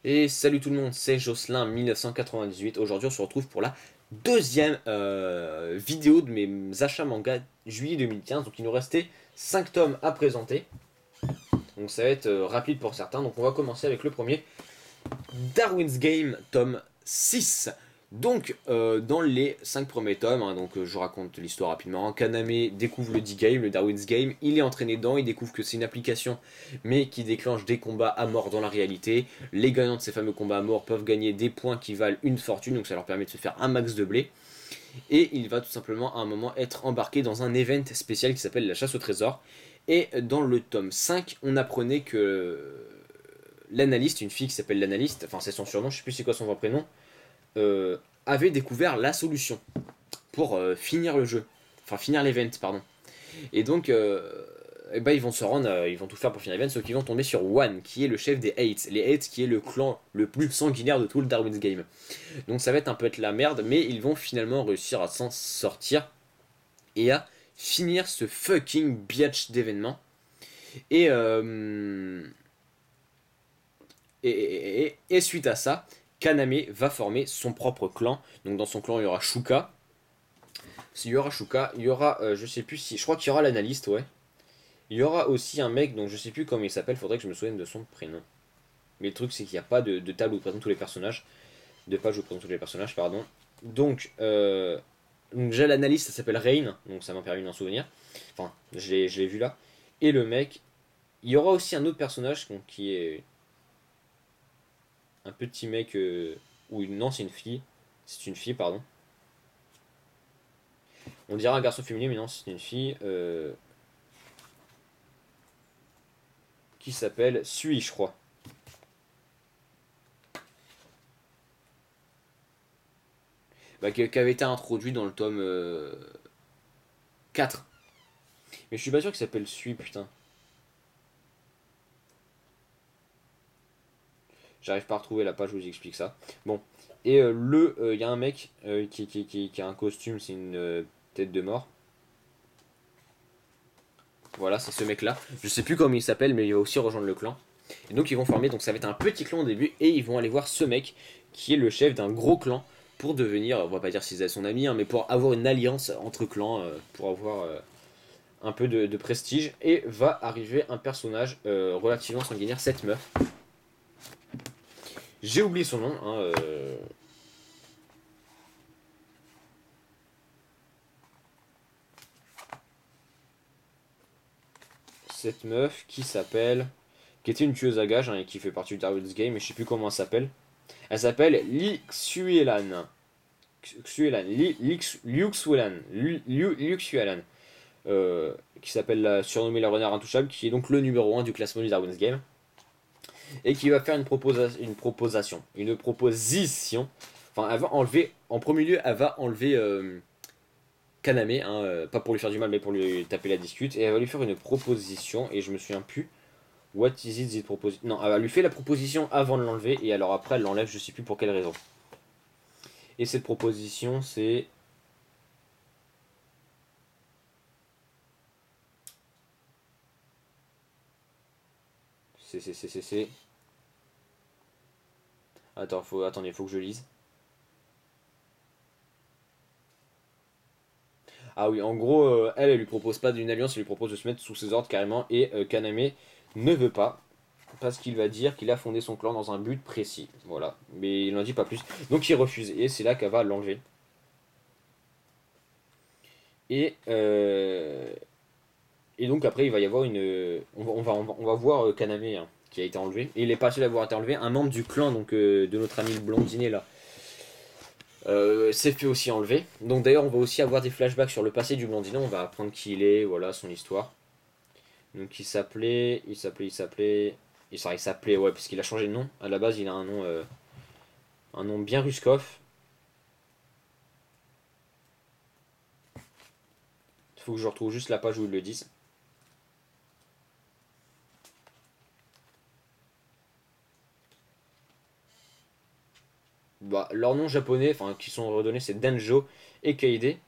Et salut tout le monde, c'est Jocelyn 1998. Aujourd'hui, on se retrouve pour la deuxième vidéo de mes achats manga juillet 2015. Donc, il nous restait 5 tomes à présenter. Donc, ça va être rapide pour certains. Donc, on va commencer avec le premier, Darwin's Game, tome 6. Donc, dans les 5 premiers tomes, hein, donc je raconte l'histoire rapidement. Kaname découvre le D-Game, le Darwin's Game. Il est entraîné dedans, il découvre que c'est une application, mais qui déclenche des combats à mort dans la réalité. Les gagnants de ces fameux combats à mort peuvent gagner des points qui valent une fortune, donc ça leur permet de se faire un max de blé. Et il va tout simplement à un moment être embarqué dans un event spécial qui s'appelle la chasse au trésor. Et dans le tome 5, on apprenait que l'analyste, une fille qui s'appelle l'analyste, enfin c'est son surnom, je sais plus c'est quoi son vrai prénom, avait découvert la solution pour finir le jeu, enfin finir l'event, pardon. Et donc, eh ben, ils vont se rendre, ils vont tout faire pour finir l'event, sauf qu'ils vont tomber sur One, qui est le chef des Eights. Les Eights, qui est le clan le plus sanguinaire de tout le Darwin's Game. Donc ça va être un peu être la merde, mais ils vont finalement réussir à s'en sortir et à finir ce fucking biatch d'événements. Et, et suite à ça, Kaname va former son propre clan. Donc dans son clan, il y aura Shuka. S'il y aura Shuka, il y aura, je sais plus si, je crois qu'il y aura l'analyste, ouais. Il y aura aussi un mec dont je sais plus comment il s'appelle, faudrait que je me souvienne de son prénom. Mais le truc, c'est qu'il n'y a pas de table où présente tous les personnages, de page où présente tous les personnages, pardon. Donc, déjà l'analyste, ça s'appelle Rain, donc ça m'a permis d'en souvenir. Enfin, je l'ai vu là. Et le mec, il y aura aussi un autre personnage donc, qui est un petit mec, ou non, c'est une fille. C'est une fille, pardon. On dirait un garçon féminin, mais non, c'est une fille. Qui s'appelle Sui, je crois. Bah, qui avait été introduit dans le tome 4. Mais je suis pas sûr qu'il s'appelle Sui, putain. J'arrive pas à retrouver la page où j'explique ça. Bon. Et il y a un mec qui a un costume, c'est une tête de mort. Voilà, c'est ce mec-là. Je sais plus comment il s'appelle, mais il va aussi rejoindre le clan. Et donc ils vont former, donc ça va être un petit clan au début, et ils vont aller voir ce mec, qui est le chef d'un gros clan, pour devenir, on va pas dire s'ils sont son ami, hein, mais pour avoir une alliance entre clans, pour avoir un peu de prestige. Et va arriver un personnage relativement sanguinaire, cette meuf. J'ai oublié son nom, hein, cette meuf qui s'appelle, qui était une tueuse à gages, hein, et qui fait partie du Darwin's Game, mais je sais plus comment elle s'appelle. Elle s'appelle Li Xuelan. Xuelan, Liu Xuelan, Liu Xuelan, qui s'appelle surnommée la renard intouchable, qui est donc le numéro 1 du classement du Darwin's Game, et qui va faire une proposition. Enfin, elle va enlever, en premier lieu, elle va enlever Kaname, hein, pas pour lui faire du mal, mais pour lui taper la discute, et elle va lui faire une proposition, et je me souviens plus. What is it, this proposition? Non, elle lui fait la proposition avant de l'enlever, et alors après elle l'enlève, je sais plus pour quelle raison. Et cette proposition, c'est. C'est. Attendez, faut que je lise. Ah oui, en gros, elle lui propose pas d'une alliance, elle lui propose de se mettre sous ses ordres carrément, et Kaname ne veut pas, parce qu'il va dire qu'il a fondé son clan dans un but précis. Voilà, mais il n'en dit pas plus. Donc il refuse, et c'est là qu'elle va l'enlever. Et, et donc après, il va y avoir une. On va voir Kaname, hein, qui a été enlevé. Et il est pas seul à avoir été enlevé. Un membre du clan donc, de notre ami le blondinet là s'est fait aussi enlever. Donc d'ailleurs, on va aussi avoir des flashbacks sur le passé du blondinet. On va apprendre qui il est, voilà son histoire. Donc il s'appelait, ouais, parce qu'il a changé de nom. À la base, il a un nom bien Ruskov. Il faut que je retrouve juste la page où ils le disent. Bah, leurs noms japonais, enfin qui sont redonnés, c'est Denjo et Kaide.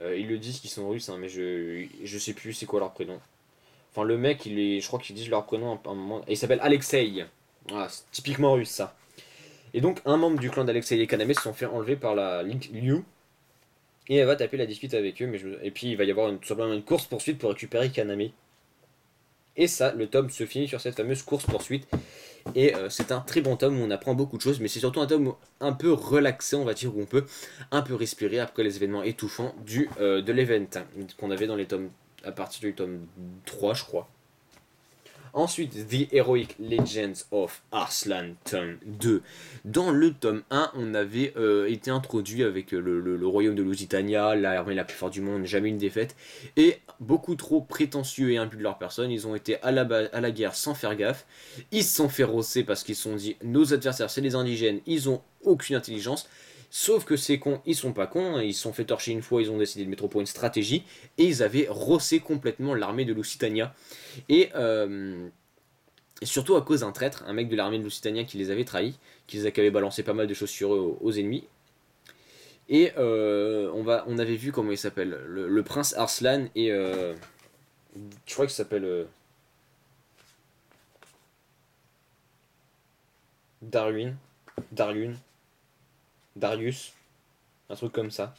Ils le disent qu'ils sont russes, hein, mais je sais plus c'est quoi leur prénom. Enfin, le mec, je crois qu'ils disent leur prénom à un moment. Et il s'appelle Alexei. Voilà, c'est typiquement russe ça. Et donc, un membre du clan d'Alexei et Kaname se sont fait enlever par la Ligue Liu. Et elle va taper la dispute avec eux. Et puis, il va y avoir tout simplement une course-poursuite pour récupérer Kaname. Et ça, le tome se finit sur cette fameuse course-poursuite. Et c'est un très bon tome où on apprend beaucoup de choses, mais c'est surtout un tome un peu relaxé, on va dire, où on peut un peu respirer après les événements étouffants de l'event qu'on avait dans les tomes, à partir du tome 3, je crois. Ensuite, The Heroic Legends of Arslan, tome 2. Dans le tome 1, on avait été introduit avec le royaume de Lusitania, l'armée la plus forte du monde, jamais une défaite, et beaucoup trop prétentieux et imbus de leur personne. Ils ont été à la guerre sans faire gaffe. Ils se sont fait rosser parce qu'ils se sont dit nos adversaires, c'est les indigènes, ils ont aucune intelligence. Sauf que ces cons, ils sont pas cons, ils se sont fait torcher une fois, ils ont décidé de mettre au point une stratégie, et ils avaient rossé complètement l'armée de Lusitania. Et surtout à cause d'un traître, un mec de l'armée de Lusitania qui les avait trahis, qui avait balancé pas mal de choses sur eux aux ennemis. Et on avait vu comment il s'appelle, le prince Arslan et je crois qu'il s'appelle Darwin, Darwin, Darius, un truc comme ça.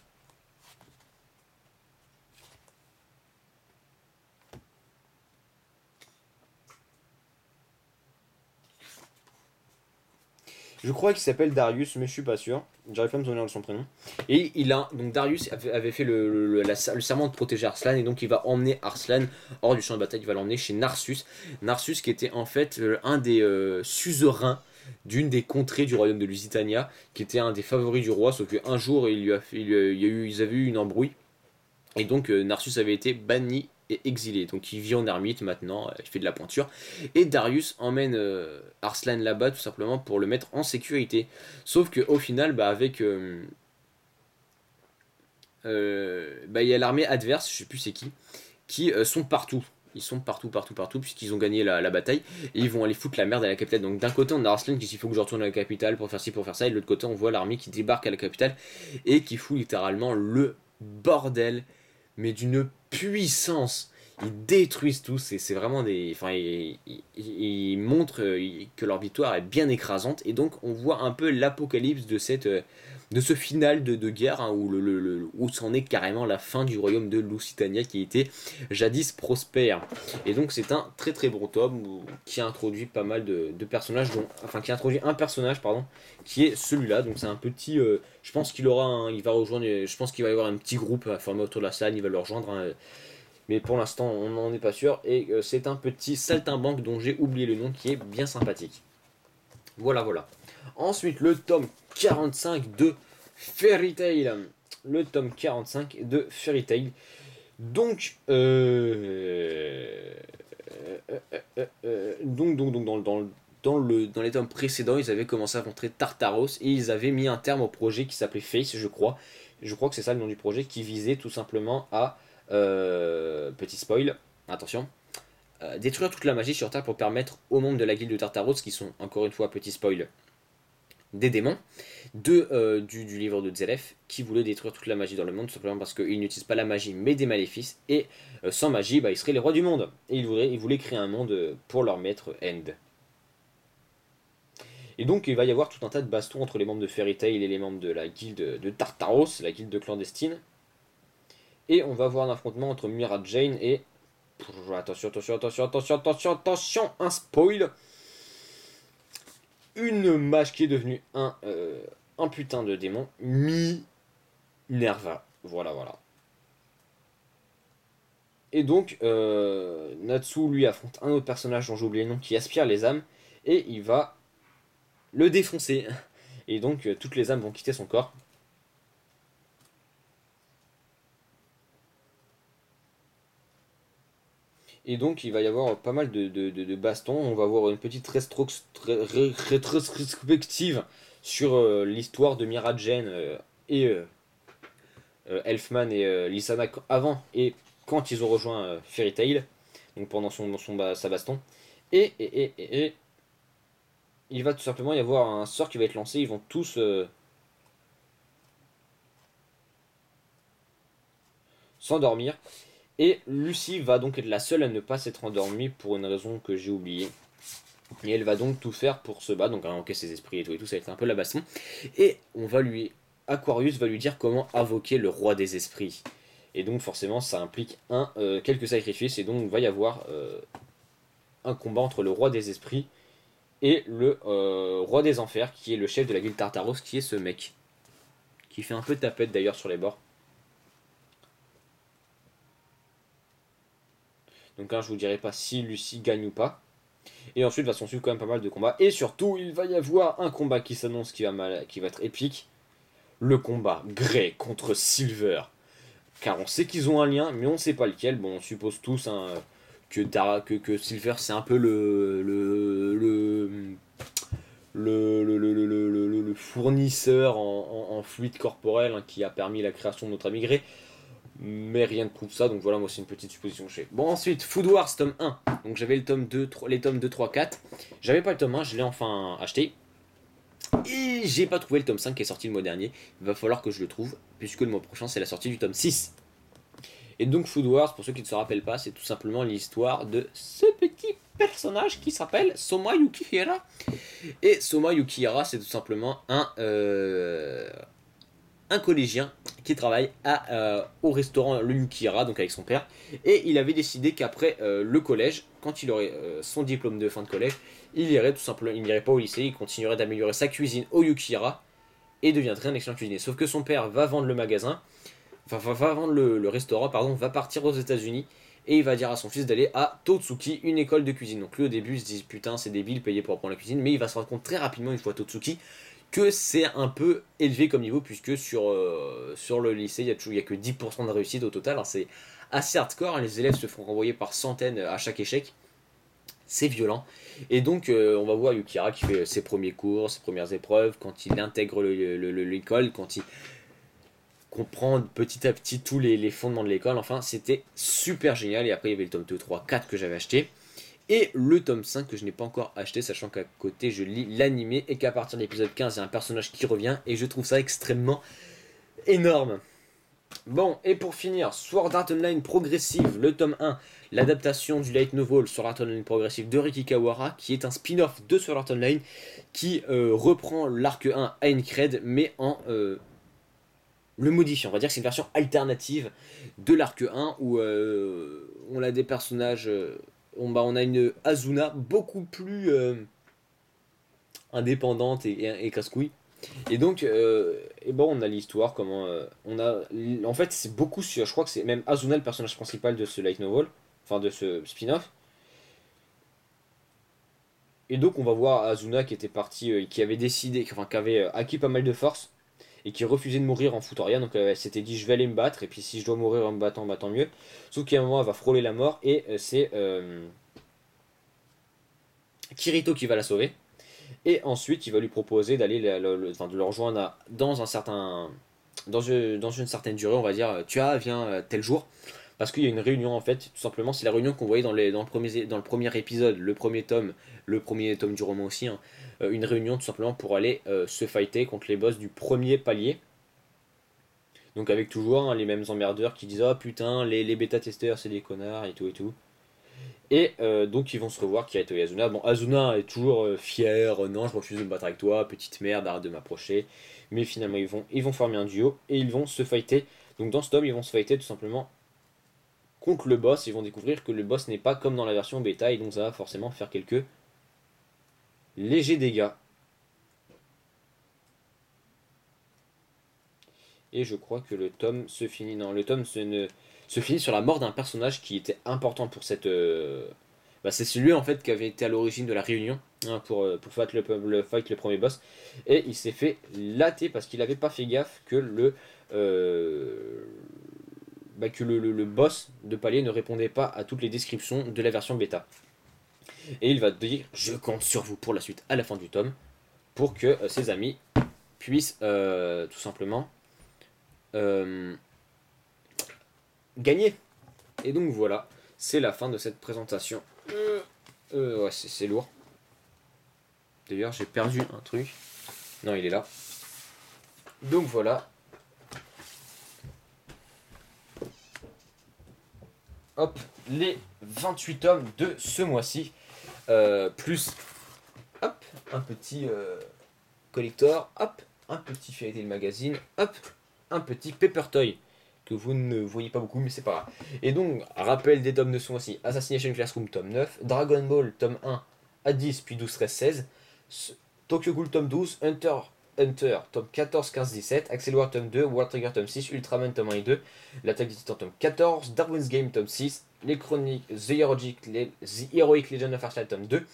Je crois qu'il s'appelle Darius, mais je suis pas sûr. J'arrive pas à me souvenir de son prénom. Et donc Darius avait fait le serment de protéger Arslan, et donc il va emmener Arslan hors du champ de bataille, il va l'emmener chez Narsus. Narsus qui était en fait un des suzerains d'une des contrées du royaume de Lusitania, qui était un des favoris du roi, sauf qu'un jour ils avaient eu une embrouille, et donc Narsus avait été banni et exilé. Donc il vit en ermite maintenant, il fait de la pointure. Et Darius emmène Arslan là-bas tout simplement pour le mettre en sécurité. Sauf qu'au final, avec il y a l'armée adverse, je sais plus c'est qui sont partout. Ils sont partout, partout, partout, puisqu'ils ont gagné la bataille, et ils vont aller foutre la merde à la capitale. Donc d'un côté, on a Arslan qui dit il faut que je retourne à la capitale pour faire ci, pour faire ça, et de l'autre côté, on voit l'armée qui débarque à la capitale et qui fout littéralement le bordel, mais d'une puissance. Ils détruisent tout, c'est vraiment des. Enfin, ils montrent que leur victoire est bien écrasante, et donc on voit un peu l'apocalypse de ce final de guerre, hein, où c'en est carrément la fin du royaume de Lusitania qui était jadis prospère. Et donc c'est un très très bon tome qui a introduit pas mal de personnages, enfin qui a introduit un personnage, pardon, qui est celui-là. Donc c'est un petit. Je pense qu'il aura il va rejoindre. Je pense qu'il va y avoir un petit groupe à former autour de la salle, il va le rejoindre, hein, mais pour l'instant on n'en est pas sûr. Et c'est un petit saltimbanque dont j'ai oublié le nom qui est bien sympathique. Voilà, voilà. Ensuite, le tome 45 de Fairy Tail. Le tome 45 de Fairy Tail. Donc, dans les tomes précédents, ils avaient commencé à montrer Tartaros, et ils avaient mis un terme au projet qui s'appelait Face, je crois. Je crois que c'est ça le nom du projet, qui visait tout simplement à, petit spoil, attention, détruire toute la magie sur Terre pour permettre aux membres de la guilde de Tartaros, qui sont, encore une fois, petit spoil, des démons, du livre de Zelef, qui voulait détruire toute la magie dans le monde, tout simplement parce qu'ils n'utilisent pas la magie mais des maléfices, et sans magie, ils seraient les rois du monde. Et ils voulaient créer un monde pour leur maître End. Et donc il va y avoir tout un tas de bastons entre les membres de Fairy Tail et les membres de la guilde de Tartaros, la guilde clandestine. Et on va avoir un affrontement entre Mira Jane et... Attention, attention, attention, attention, attention, attention, un spoil. Une mage qui est devenue un putain de démon, Minerva. Voilà, voilà. Et donc, Natsu lui affronte un autre personnage dont j'ai oublié le nom, qui aspire les âmes, et il va le défoncer. Et donc, toutes les âmes vont quitter son corps. Et donc, il va y avoir pas mal de bastons. On va avoir une petite rétrospective sur l'histoire de Mira Jane et Elfman et Lysana avant et quand ils ont rejoint Fairy Tail, donc pendant sa baston. Et il va tout simplement y avoir un sort qui va être lancé. Ils vont tous s'endormir. Et Lucie va donc être la seule à ne pas s'être endormie pour une raison que j'ai oubliée. Et elle va donc tout faire pour se battre, donc invoquer ses esprits et tout, ça va être un peu la baston. Et Aquarius va lui dire comment invoquer le roi des esprits. Et donc forcément ça implique quelques sacrifices, et donc il va y avoir un combat entre le roi des esprits et le roi des enfers, qui est le chef de la guilde Tartaros, qui est ce mec. Qui fait un peu tapette d'ailleurs sur les bords. Donc là je vous dirai pas si Lucie gagne ou pas. Et ensuite va s'en suivre quand même pas mal de combats. Et surtout, il va y avoir un combat qui s'annonce qui va être épique. Le combat Grey contre Silver. Car on sait qu'ils ont un lien, mais on ne sait pas lequel. Bon, on suppose tous que Silver c'est un peu le fournisseur en fluide corporel, hein, qui a permis la création de notre ami Grey. Mais rien ne prouve ça, donc voilà, moi c'est une petite supposition que j'ai. Bon, ensuite, Food Wars tome 1. Donc j'avais le tome 2, les tomes 2, 3, 4. J'avais pas le tome 1, je l'ai enfin acheté. Et j'ai pas trouvé le tome 5 qui est sorti le mois dernier. Il va falloir que je le trouve, puisque le mois prochain c'est la sortie du tome 6. Et donc Food Wars, pour ceux qui ne se rappellent pas, c'est tout simplement l'histoire de ce petit personnage qui s'appelle Soma Yukihira. Et Soma Yukihira, c'est tout simplement un collégien qui travaille au restaurant Le Yukihira, donc avec son père. Et il avait décidé qu'après le collège, quand il aurait son diplôme de fin de collège, il irait tout simplement, il n'irait pas au lycée, il continuerait d'améliorer sa cuisine au Yukihira et deviendrait un excellent cuisinier. Sauf que son père va vendre le magasin, va vendre le restaurant, pardon, va partir aux États-Unis. Et il va dire à son fils d'aller à Totsuki, une école de cuisine. Donc lui au début il se dit putain c'est débile, payer pour apprendre la cuisine, mais il va se rendre compte très rapidement une fois Totsuki que c'est un peu élevé comme niveau, puisque sur le lycée, il y a que 10% de réussite au total. Alors c'est assez hardcore, hein, les élèves se font renvoyer par centaines à chaque échec. C'est violent. Et donc on va voir Yukihira qui fait ses premiers cours, ses premières épreuves, quand il intègre l'école, quand il comprend petit à petit tous les fondements de l'école. Enfin, c'était super génial. Et après, il y avait le tome 2, 3, 4 que j'avais acheté. Et le tome 5 que je n'ai pas encore acheté, sachant qu'à côté je lis l'animé et qu'à partir de l'épisode 15 il y a un personnage qui revient et je trouve ça extrêmement énorme. Bon, et pour finir, Sword Art Online Progressive, le tome 1, l'adaptation du light novel Sword Art Online Progressive de Riki Kawara, qui est un spin-off de Sword Art Online, qui reprend l'arc 1 à Aincrad, mais en le modifiant. On va dire que c'est une version alternative de l'arc 1, où on a des personnages... on a une Azuna beaucoup plus indépendante et casse-couille. Et donc, et bon, on a l'histoire, comment en fait, c'est beaucoup sur. Je crois que c'est même Azuna le personnage principal de ce light novel, enfin de ce spin-off. Et donc, on va voir Azuna qui était parti, qui avait décidé, enfin, qui avait acquis pas mal de force et qui refusait de mourir en foutant rien. Donc, elle s'était dit, je vais aller me battre, et puis si je dois mourir en me battant, bah tant mieux. Sauf qu'à un moment, elle va frôler la mort, et c'est Kirito qui va la sauver. Et ensuite, il va lui proposer d'aller enfin, de le rejoindre dans une certaine durée, on va dire, tu as, viens tel jour. Parce qu'il y a une réunion en fait, tout simplement, c'est la réunion qu'on voyait dans le premier épisode, le premier tome du roman aussi, hein. Une réunion tout simplement pour aller se fighter contre les boss du premier palier. Donc avec toujours hein, les mêmes emmerdeurs qui disent oh putain, les bêta-testeurs c'est des connards et tout et tout. Et donc ils vont se revoir, Kirito et Azuna. Bon, Azuna est toujours fière, non, je refuse de me battre avec toi, petite merde, arrête de m'approcher. Mais finalement, ils vont former un duo et ils vont se fighter. Donc dans ce tome, ils vont se fighter tout simplement contre le boss. Ils vont découvrir que le boss n'est pas comme dans la version bêta et donc ça va forcément faire quelques légers dégâts. Et je crois que le tome se finit. Non, le tome se finit sur la mort d'un personnage qui était important pour cette. Bah, c'est celui en fait qui avait été à l'origine de la réunion hein, pour fight le premier boss. Et il s'est fait latter parce qu'il n'avait pas fait gaffe que le boss de palier ne répondait pas à toutes les descriptions de la version bêta. Et il va dire je compte sur vous pour la suite à la fin du tome pour que ses amis puissent tout simplement euh, gagner. Et donc voilà, c'est la fin de cette présentation. Ouais, c'est lourd. D'ailleurs, j'ai perdu un truc. Non, il est là. Donc voilà. hop, les 28 tomes de ce mois-ci. Plus, hop, un petit collector, hop, un petit Fairy Tail Magazine, hop, un petit Paper Toy que vous ne voyez pas beaucoup, mais c'est pas grave. Et donc, rappel des tomes de ce mois-ci: Assassination Classroom tome 9, Dragon Ball tome 1 à 10, puis 12, 13, 16, Tokyo Ghoul tome 12, Hunter tome 14, 15, 17, Axel War tome 2, World Trigger tome 6, Ultraman tome 1 et 2, L'Attaque des Titans tome 14, Darwin's Game tome 6, Les Chroniques, The Heroic Legend of Archlight tome 2,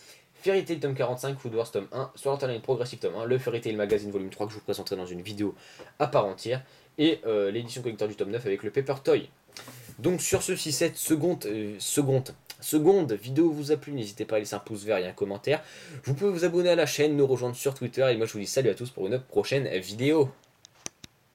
Fairy Tail tome 45, Food Wars tome 1, Sword Art Online Progressive tome 1, le Fairy Tail Magazine volume 3 que je vous présenterai dans une vidéo à part entière, et l'édition collector du tome 9 avec le Paper Toy. Donc sur ce, si cette seconde vidéo vous a plu, n'hésitez pas à laisser un pouce vert et un commentaire. Vous pouvez vous abonner à la chaîne, nous rejoindre sur Twitter, et moi je vous dis salut à tous pour une prochaine vidéo.